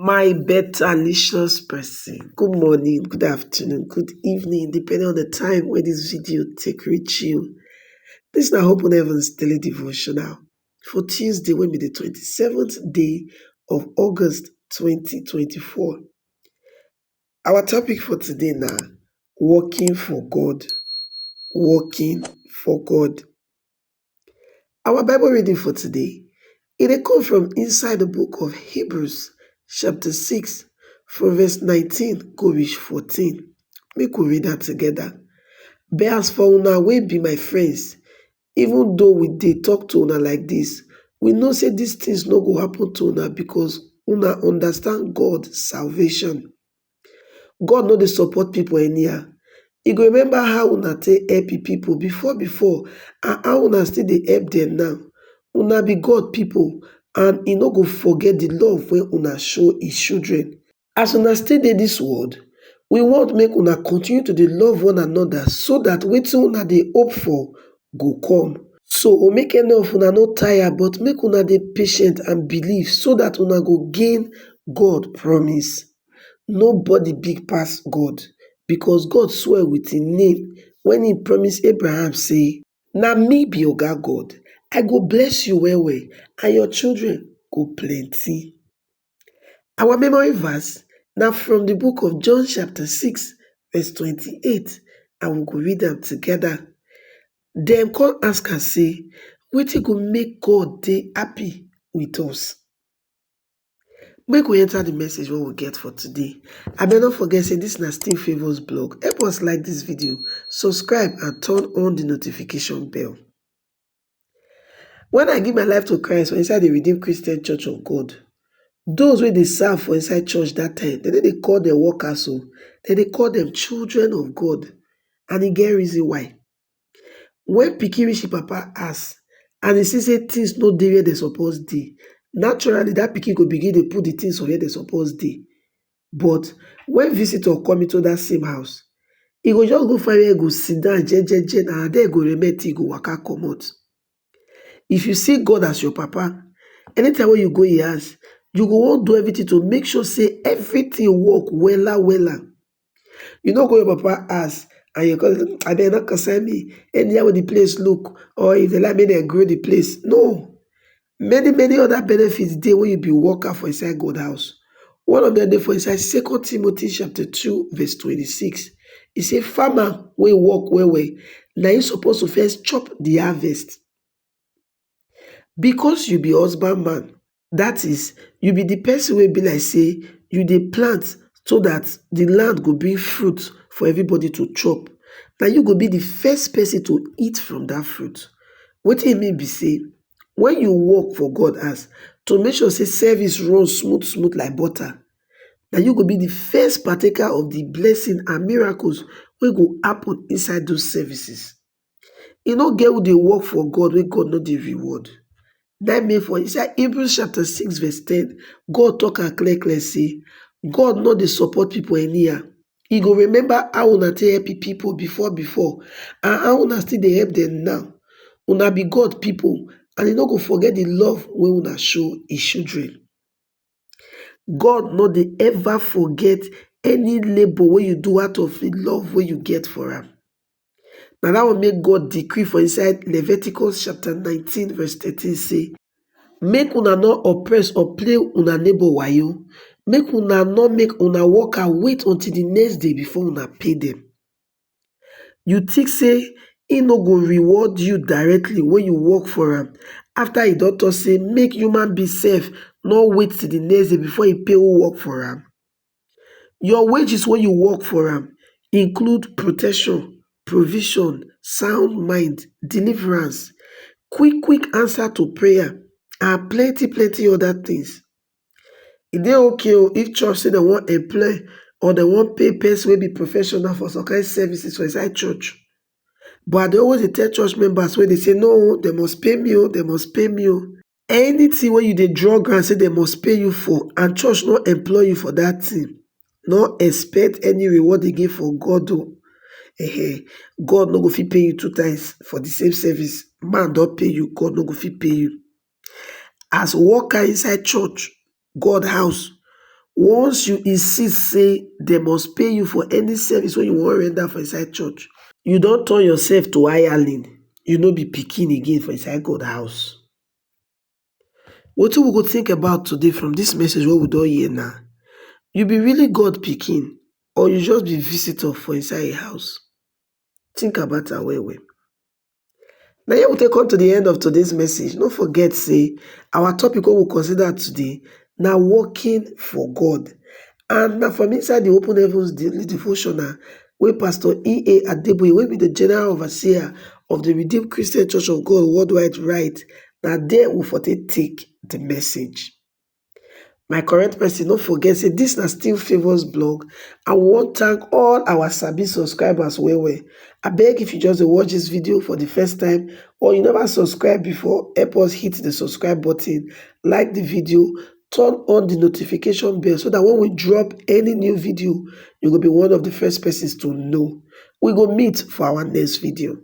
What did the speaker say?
My betterlicious person. Good morning, good afternoon, good evening, depending on the time when this video take reach you. This na Hope on Heaven's daily devotional for Tuesday, will be the 27th day of August 2024. Our topic for today now, working for God. Working for God. Our Bible reading for today, it come from inside the book of Hebrews, chapter 6, from verse 19 go reach 14. Make we read that together. But as for una wey be my friends, even though we dey talk to una like this, we know say these things no go happen to una because una understand God salvation. God no dey support people anyhow. You go remember how una take help people before and how una still dey help them now. Una be God people and e no go forget the love wey una show his children. As una still dey this world, we want make una continue to dey love one another so that wetin una dey hope for go come. So make any of una no tire, but make una dey patient and believe so that una go gain God promise. Nobody big pass God, because God swear with him name when he promise Abraham say, na me be oga God, I go bless you well well and your children go plenty. Our memory verse na from the book of John chapter 6 verse 28, and we go read am together. Dem come ask am say, wetin go make God dey happy with us? Make we enter the message wey we get for today. Abeg no forget say this na still favours blog. Help us like this video, subscribe and turn on the notification bell. When I give my life to Christ for inside the Redeemed Christian Church of God, those wey dey serve for inside church that time, dem no dey call them workers o, dem dey call them children of God, and e get reason why. When pikin reach im papa house and e see say things no dey where dem suppose dey, naturally that pikin go begin dey put the things for where dem suppose dey. But when visitor come into that same house, e go just go find where e go sit down jejeje, and there e go remain till e go waka comot. If you see God as your papa, anytime wey you go im house, you go wan do everything to make sure say everything work wella. You no go your papa house and you go say, abeg no concern me, anyhow wey the place look, or if they like make dem grow the place. No. Many other benefits dey when you be worker for inside God house. One of them dey for inside 2 Timothy chapter 2 verse 26. E say farmer wey work well na him suppose to first chop the harvest. Because you be husband man, that is, you be the person wey be like say you dey plant so that the land go bring fruit for everybody to chop. Na you go be the first person to eat from that fruit. Wetin e mean be say, when you work for God house to make sure say service run smooth like butter, na you go be the first partaker of the blessing and miracles wey go happen inside those services. E no get who dey work for God wey God no dey reward. That mean for inside Hebrews chapter 6 verse 10, God talk am clear say, God no dey support people anyhow. He go remember how una take help people before and how una still dey help them now. Una be God people and he no go forget the love wey una show his children. God no dey ever forget any labor wey you do out of the love wey you get for am. Na that one make God decree for inside Leviticus chapter 19 verse 13 say, make una no oppress or play una neighbor wayo, make una no make una worker wait until the next day before una pay them. You think say he no go reward you directly when you work for am after he don talk say make human be sef no wait till the next day before he pay who work for am? Your wages when you work for am include protection, provision, sound mind, deliverance, quick answer to prayer, and plenty other things. E dey okay if church say dem wan employ or dem wan pay person wey be professional for some kind services for inside church. But I dey always dey tell church members wey dey say no, dem must pay me o, dem must pay me o. Anything wey you dey draw ground say dem must pay you for and church no employ you for that thing, no expect any reward again for God o. God no go fit pay you 2 times for the same service. Man don pay you, God no go fit pay you. As worker inside church, God house, Once you insist say dem must pay you for any service wey you wan render for inside church, you don turn yourself to hireling. You no be pikin again for inside God house. Wetin we go think about today from dis message wey we don hear now? You be really God pikin or you just be visitor for inside a house? Think about am well well. Na here we take come to the end of today's message. No forget say our topic wey we consider today na working for God, and na from inside the Open Heavens daily devotional wey Pastor E.A. Adeboye, wey be the general overseer of the Redeemed Christian Church of God worldwide, write. Na there we for take the message. My correct person, no forget say dis na still Favours blog, and we wan thank all our sabi subscribers well well. Abeg, if you just dey watch dis video for the first time or you never subscribe before, help us hit the subscribe button, like the video, turn on the notification bell so that when we drop any new video, you go be one of the first persons to know. We go meet for our next video.